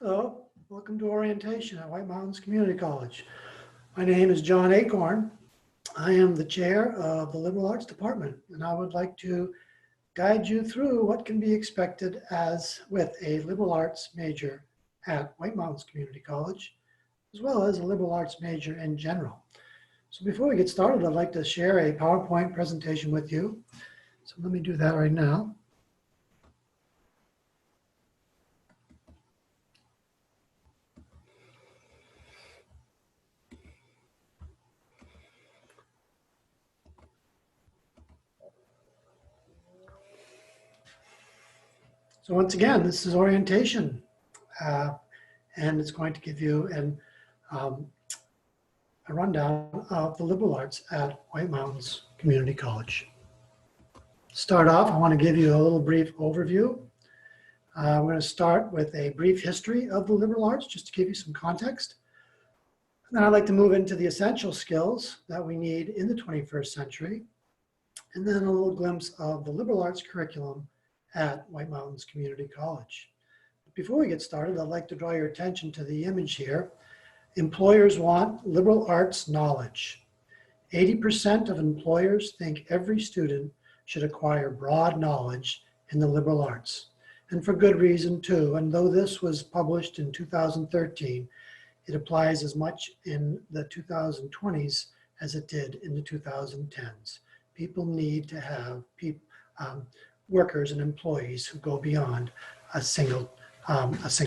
Hello, welcome to orientation at White Mountains Community College. My name is John Acorn. I am the chair of the Liberal Arts Department, and I would like to guide you through what can be expected as with a liberal arts major at White Mountains Community College, as well as a liberal arts major in general. So before we get started, I'd like to share a PowerPoint presentation with you. So let me do that right now. So once again, this is orientation, and it's going to give you a rundown of the liberal arts at White Mountains Community College. To start off, I want to give you a little brief overview. I'm going to start with a brief history of the liberal arts, just to give you some context. And then I'd like to move into the essential skills that we need in the 21st century, and then a little glimpse of the liberal arts curriculum at White Mountains Community College. Before we get started, I'd like to draw your attention to the image here. Employers want liberal arts knowledge. 80% of employers think every student should acquire broad knowledge in the liberal arts, and for good reason too. And though this was published in 2013, it applies as much in the 2020s as it did in the 2010s. People need to have workers and employees who go beyond a single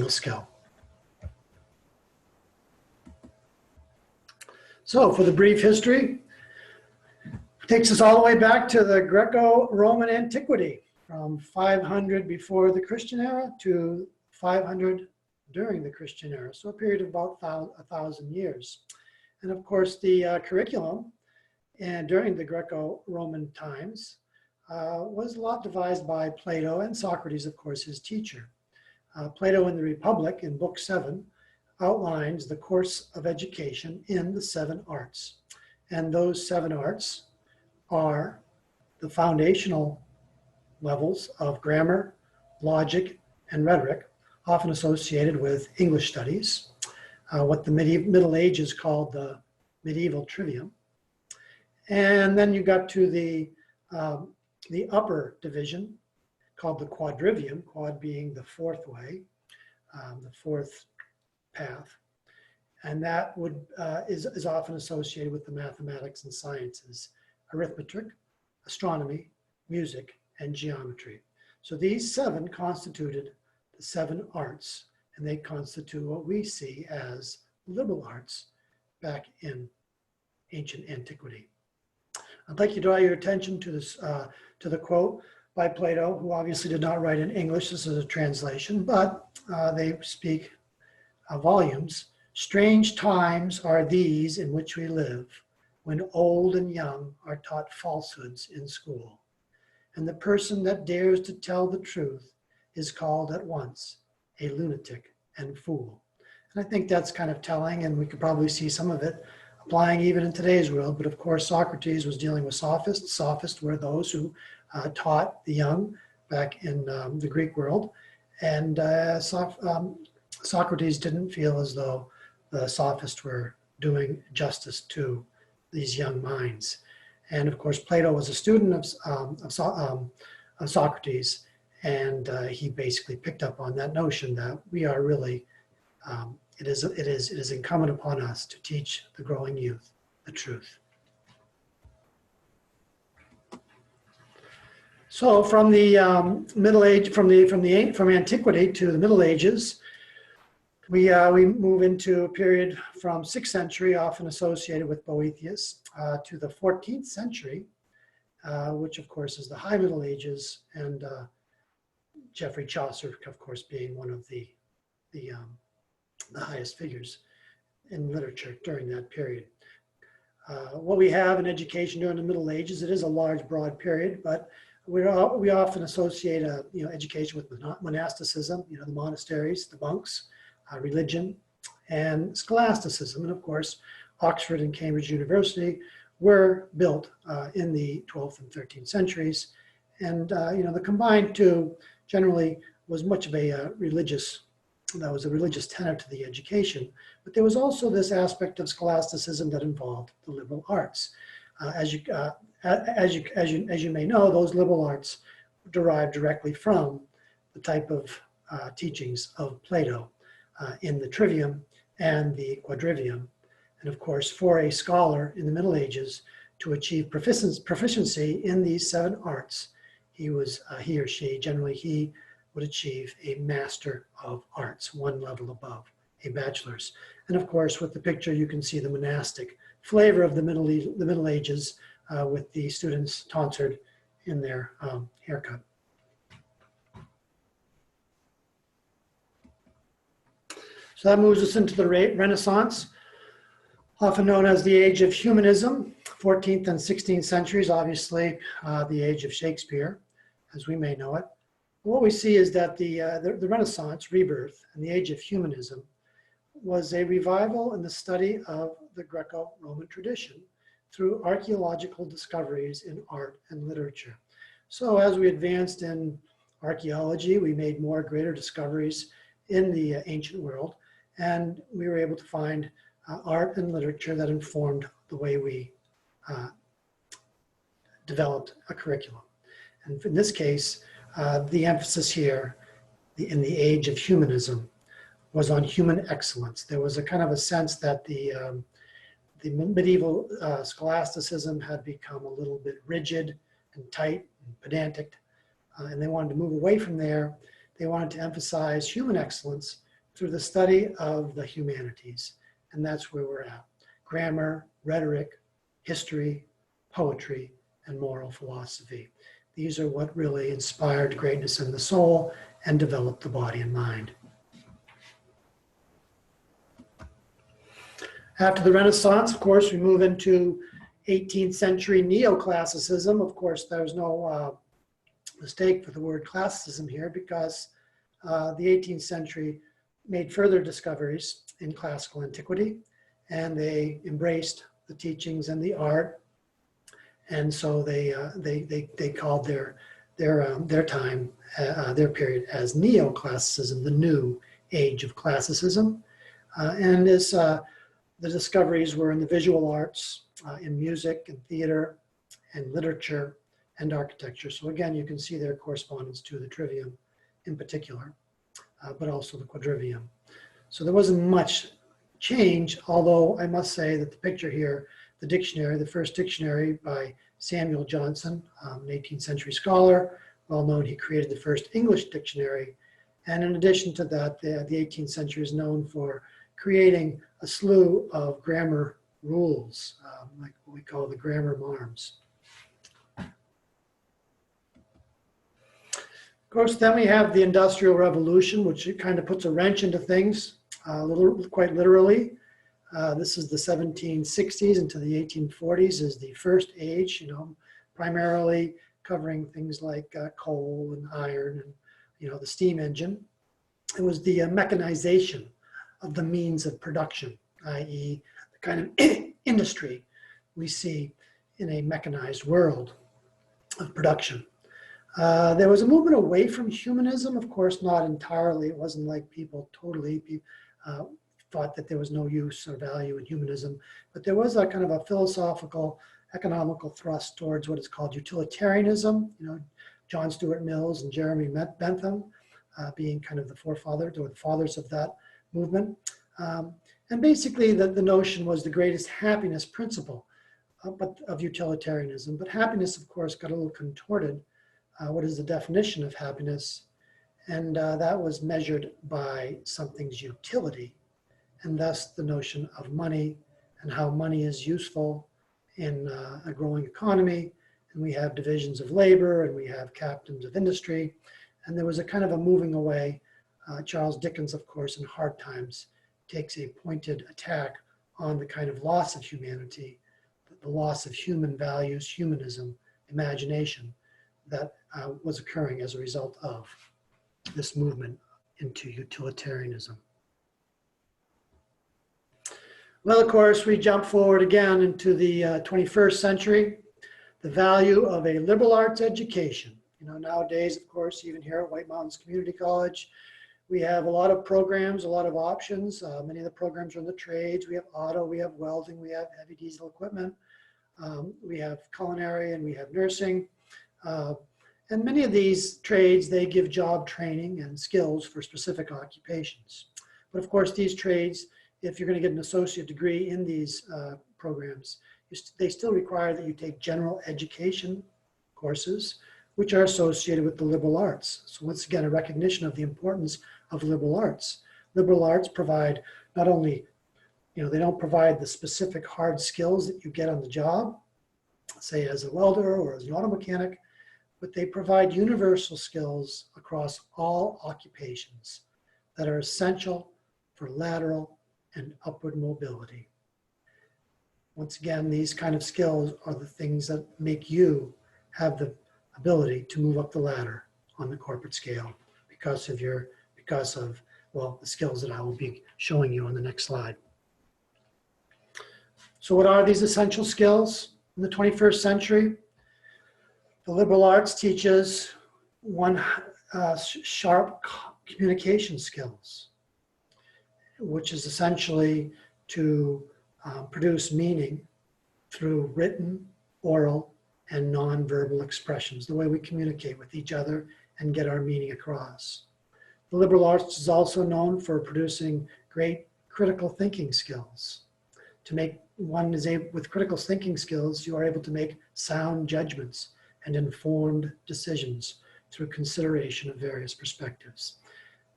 skill. So for the brief history, it takes us all the way back to the Greco-Roman antiquity, from 500 before the Christian era to 500 during the Christian era, so a period of about 1,000 years. And of course, the curriculum during the Greco-Roman times was a lot devised by Plato and Socrates, of course, his teacher. Plato in the Republic, in Book 7, outlines the course of education in the 7 arts. And those 7 arts are the foundational levels of grammar, logic, and rhetoric, often associated with English studies, what the Middle Ages called the medieval trivium. And then you got to the upper division called the quadrivium, quad being the 4th way, the 4th path. And that is often associated with the mathematics and sciences, arithmetic, astronomy, music, and geometry. So these 7 constituted the 7 arts, and they constitute what we see as liberal arts back in ancient antiquity. I'd like to draw your attention to this, to the quote by Plato, who obviously did not write in English. This is a translation, but they speak volumes. Strange times are these in which we live, when old and young are taught falsehoods in school. And the person that dares to tell the truth is called at once a lunatic and fool. And I think that's kind of telling, and we could probably see some of it applying even in today's world. But of course, Socrates was dealing with sophists. Sophists were those who taught the young back in the Greek world. And Socrates didn't feel as though the sophists were doing justice to these young minds. And of course, Plato was a student of Socrates, and he basically picked up on that notion that we are really, it is incumbent upon us to teach the growing youth the truth. So from the Middle Age, from antiquity to the Middle Ages, we move into a period from 6th century, often associated with Boethius, to the 14th century, which of course is the High Middle Ages, and Geoffrey Chaucer, of course, being one of the highest figures in literature during that period. What we have in education during the Middle Ages, it is a large, broad period, but we often associate education with monasticism, the monasteries, the monks, religion, and scholasticism. And of course, Oxford and Cambridge University were built in the 12th and 13th centuries. And the combined two generally was much of a religious That was a religious tenet to the education. But there was also this aspect of scholasticism that involved the liberal arts. As you may know, those liberal arts derived directly from the type of teachings of Plato in the Trivium and the Quadrivium. And of course, for a scholar in the Middle Ages to achieve proficiency in these 7 arts, he or she, generally he, would achieve a Master of Arts, one level above a bachelor's. And of course, with the picture, you can see the monastic flavor of the Middle Ages with the students tonsured in their haircut. So that moves us into the Renaissance, often known as the age of humanism, 14th and 16th centuries, obviously the age of Shakespeare, as we may know it. What we see is that the Renaissance, rebirth, and the age of humanism was a revival in the study of the Greco-Roman tradition through archaeological discoveries in art and literature. So as we advanced in archaeology, we made more greater discoveries in the ancient world, and we were able to find art and literature that informed the way we developed a curriculum. And in this case, the emphasis here in the age of humanism was on human excellence. There was a kind of a sense that the medieval scholasticism had become a little bit rigid and tight and pedantic, and they wanted to move away from there. They wanted to emphasize human excellence through the study of the humanities, and that's where we're at. Grammar, rhetoric, history, poetry, and moral philosophy. These are what really inspired greatness in the soul and developed the body and mind. After the Renaissance, of course, we move into 18th century neoclassicism. Of course, there's no mistake for the word classicism here, because the 18th century made further discoveries in classical antiquity, and they embraced the teachings and the art. And so they called their time, their period, as neoclassicism, the new age of classicism. And as the discoveries were in the visual arts, in music and theater and literature and architecture. So again, you can see their correspondence to the Trivium in particular, but also the Quadrivium. So there wasn't much change, although I must say that the picture here, the dictionary, the first dictionary by Samuel Johnson, an 18th century scholar, well known, he created the first English dictionary. And in addition to that, the 18th century is known for creating a slew of grammar rules, like what we call the grammar marms. Of course, then we have the Industrial Revolution, which kind of puts a wrench into things, quite literally. This is the 1760s into the 1840s is the first age, primarily covering things like coal and iron and, the steam engine. It was the mechanization of the means of production, i.e. the kind of industry we see in a mechanized world of production. There was a movement away from humanism, of course, not entirely. It wasn't like people totally thought that there was no use or value in humanism, but there was a kind of a philosophical, economical thrust towards what is called utilitarianism. John Stuart Mills and Jeremy Bentham being kind of the forefathers or the fathers of that movement. And basically the notion was the greatest happiness principle of utilitarianism. But happiness, of course, got a little contorted. What is the definition of happiness? And that was measured by something's utility, and thus the notion of money and how money is useful in a growing economy. And we have divisions of labor, and we have captains of industry. And there was a kind of a moving away. Charles Dickens, of course, in Hard Times, takes a pointed attack on the kind of loss of humanity, the loss of human values, humanism, imagination that was occurring as a result of this movement into utilitarianism. Well, of course, we jump forward again into the 21st century, the value of a liberal arts education. Nowadays, of course, even here at White Mountains Community College, We have a lot of programs, a lot of options. Many of the programs are in the trades. We have auto, we have welding, we have heavy diesel equipment. We have culinary and we have nursing. And many of these trades, they give job training and skills for specific occupations. But of course, these trades, if you're going to get an associate degree in these programs, they still require that you take general education courses, which are associated with the liberal arts. So once again, a recognition of the importance of liberal arts. Liberal arts provide not only, they don't provide the specific hard skills that you get on the job, say as a welder or as an auto mechanic, but they provide universal skills across all occupations that are essential for lateral and upward mobility. Once again, these kind of skills are the things that make you have the ability to move up the ladder on the corporate scale because of the skills that I will be showing you on the next slide. So what are these essential skills in the 21st century? The liberal arts teaches sharp communication skills, which is essentially to produce meaning through written, oral, and nonverbal expressions, the way we communicate with each other and get our meaning across. The liberal arts is also known for producing great critical thinking skills. With critical thinking skills, you are able to make sound judgments and informed decisions through consideration of various perspectives.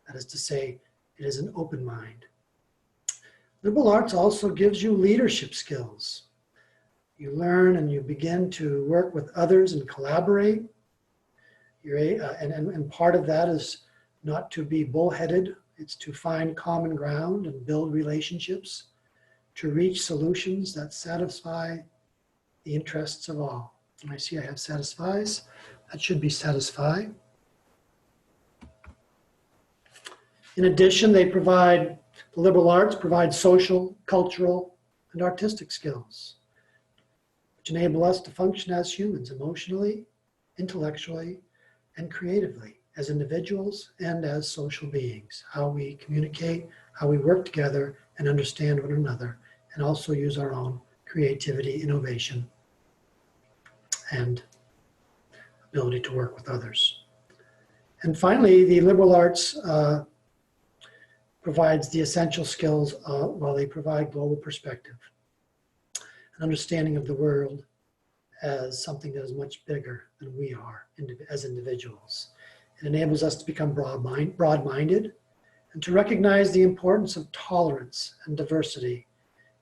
That is to say, it is an open mind. Liberal arts also gives you leadership skills. You learn and you begin to work with others and collaborate. And part of that is not to be bullheaded. It's to find common ground and build relationships, to reach solutions that satisfy the interests of all. And I see I have satisfies. That should be satisfy. In addition, the liberal arts provide social, cultural, and artistic skills, which enable us to function as humans emotionally, intellectually, and creatively as individuals and as social beings. How we communicate, how we work together and understand one another, and also use our own creativity, innovation, and ability to work with others. And finally, the liberal arts provides the essential skills while they provide global perspective, an understanding of the world as something that is much bigger than we are as individuals. It enables us to become broad-minded and to recognize the importance of tolerance and diversity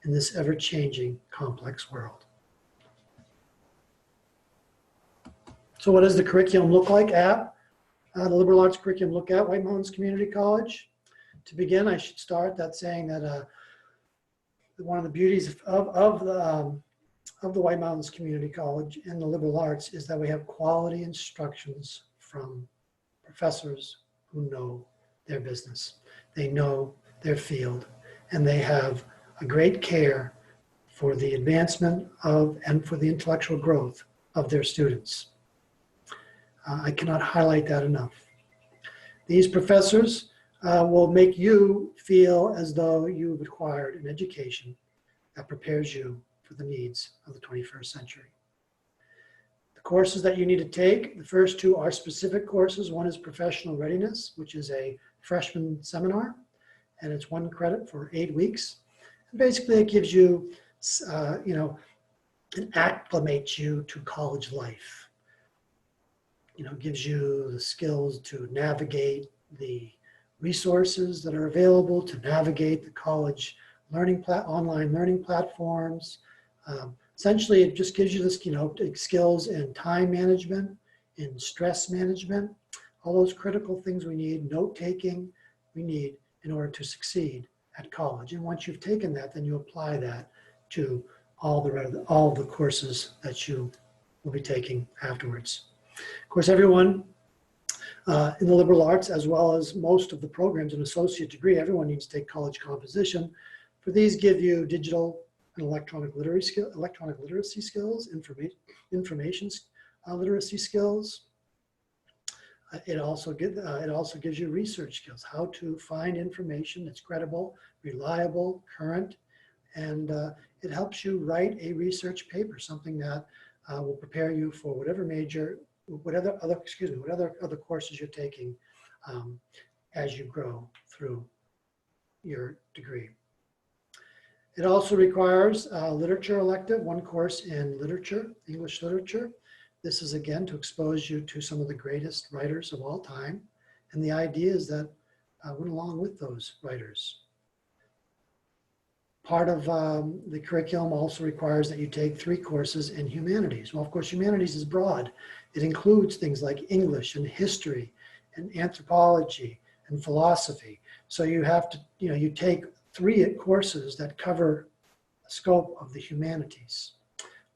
in this ever-changing, complex world. So what does the curriculum look like at the liberal arts curriculum look at White Mountains Community College? To begin, I should start that saying that one of the beauties of the White Mountains Community College and the liberal arts is that we have quality instructions from professors who know their business. They know their field, and they have a great care for the advancement of and for the intellectual growth of their students. I cannot highlight that enough. These professors will make you feel as though you've acquired an education that prepares you for the needs of the 21st century. The courses that you need to take, the first two are specific courses. One is professional readiness, which is a freshman seminar, and it's 1 credit for 8 weeks. And basically, it gives you, it acclimates you to college life. Gives you the skills to navigate the resources that are available, to navigate the college online learning platforms. Essentially, it just gives you this, skills in time management, in stress management, all those critical things we need, note-taking we need in order to succeed at college. And once you've taken that, then you apply that to all the courses that you will be taking afterwards. Of course, everyone in the liberal arts, as well as most of the programs in associate degree, everyone needs to take college composition. For these, give you digital and electronic literacy skills, information literacy skills. It also gives you research skills, how to find information that's credible, reliable, current, and it helps you write a research paper, something that will prepare you for whatever other courses you're taking as you grow through your degree. It also requires a literature elective, one course in literature, English literature. This is, again, to expose you to some of the greatest writers of all time. And the idea is that went along with those writers. Part of the curriculum also requires that you take 3 courses in humanities. Well, of course, humanities is broad. It includes things like English and history and anthropology and philosophy. So you have to, you take 3 courses that cover the scope of the humanities.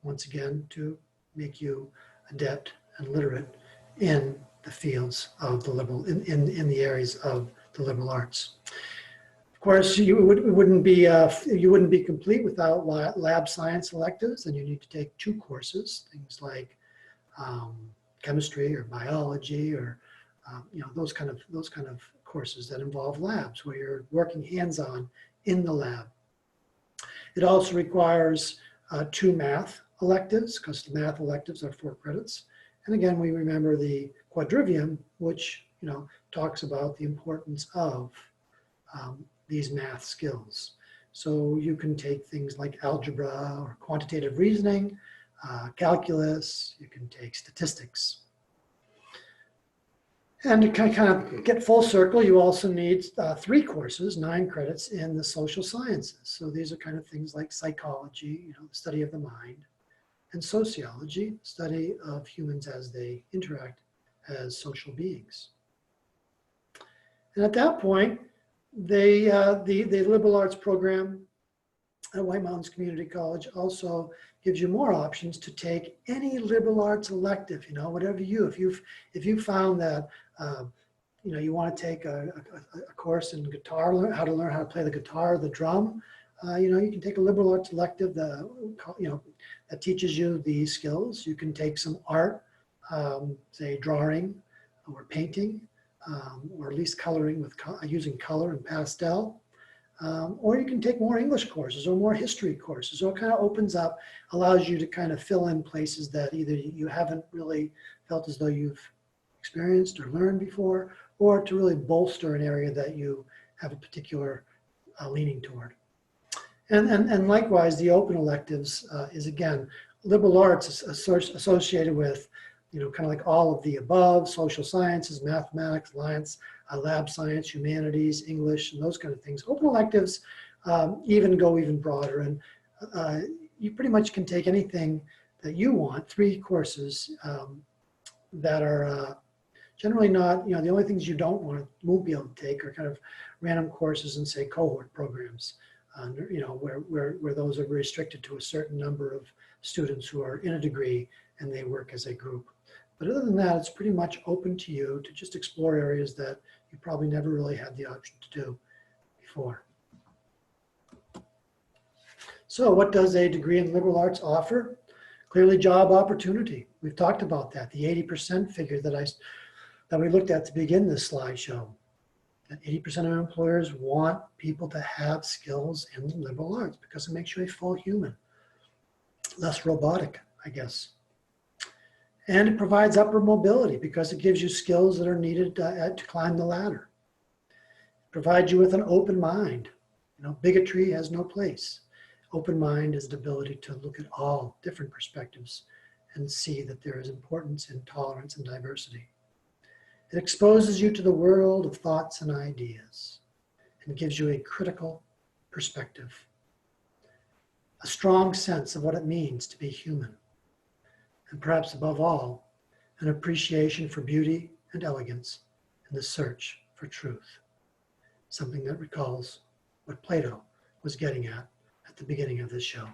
Once again, to make you adept and literate in the fields of the liberal, in the areas of the liberal arts. Of course, you wouldn't be complete without lab science electives, and you need to take 2 courses, things like chemistry or biology, or those kind of courses that involve labs where you're working hands-on in the lab. It also requires 2 math electives, because the math electives are 4 credits. And again, we remember the quadrivium, which talks about the importance of these math skills. So you can take things like algebra or quantitative reasoning, calculus, you can take statistics. And to kind of get full circle, you also need 3 courses, 9 credits in the social sciences. So these are kind of things like psychology, the study of the mind, and sociology, study of humans as they interact as social beings. And at that point, the liberal arts program at White Mountains Community College also gives you more options to take any liberal arts elective, whatever if you found that you want to take a course in guitar, how to learn how to play the guitar, the drum, you can take a liberal arts elective that teaches you these skills. You can take some art, say drawing or painting, or at least coloring with using color and pastel. Or you can take more English courses or more history courses. So it kind of opens up, allows you to kind of fill in places that either you haven't really felt as though you've experienced or learned before, or to really bolster an area that you have a particular leaning toward. And likewise, the open electives is, again, liberal arts is associated with, kind of like all of the above, social sciences, mathematics, lab science, humanities, English, and those kind of things. Open electives go even broader, and you pretty much can take anything that you want, 3 courses that are generally not, the only things you won't be able to take are kind of random courses and say cohort programs, where those are restricted to a certain number of students who are in a degree and they work as a group. But other than that, it's pretty much open to you to just explore areas that you probably never really had the option to do before. So what does a degree in liberal arts offer? Clearly job opportunity. We've talked about that, the 80% figure that we looked at to begin this slideshow. That 80% of employers want people to have skills in the liberal arts because it makes you a full human. Less robotic, I guess. And it provides upward mobility because it gives you skills that are needed to climb the ladder. It provides you with an open mind. Bigotry has no place. Open mind is the ability to look at all different perspectives and see that there is importance in tolerance and diversity. It exposes you to the world of thoughts and ideas and gives you a critical perspective, a strong sense of what it means to be human, and perhaps above all, an appreciation for beauty and elegance in the search for truth, something that recalls what Plato was getting at the beginning of this show.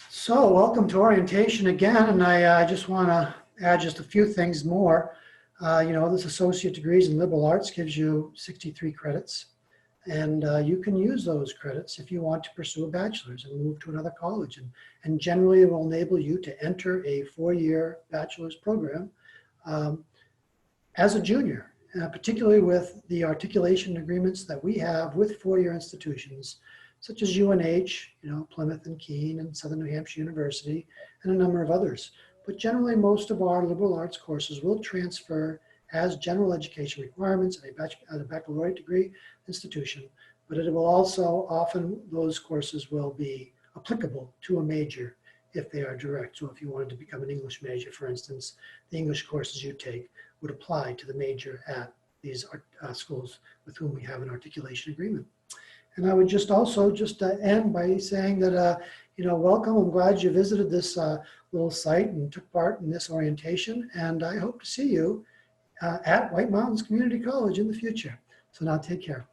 So welcome to orientation again, and I just want to add just a few things more. This associate degrees in liberal arts gives you 63 credits, And you can use those credits if you want to pursue a bachelor's and move to another college. And generally it will enable you to enter a 4-year bachelor's program as a junior, particularly with the articulation agreements that we have with 4-year institutions, such as UNH, Plymouth and Keene and Southern New Hampshire University, and a number of others. But generally, most of our liberal arts courses will transfer as general education requirements at a baccalaureate degree institution, but it will also often, those courses will be applicable to a major if they are direct. So if you wanted to become an English major, for instance, the English courses you take would apply to the major at these schools with whom we have an articulation agreement. And I would just end by saying that, welcome. I'm glad you visited this little site and took part in this orientation. And I hope to see you at White Mountains Community College in the future. So now take care.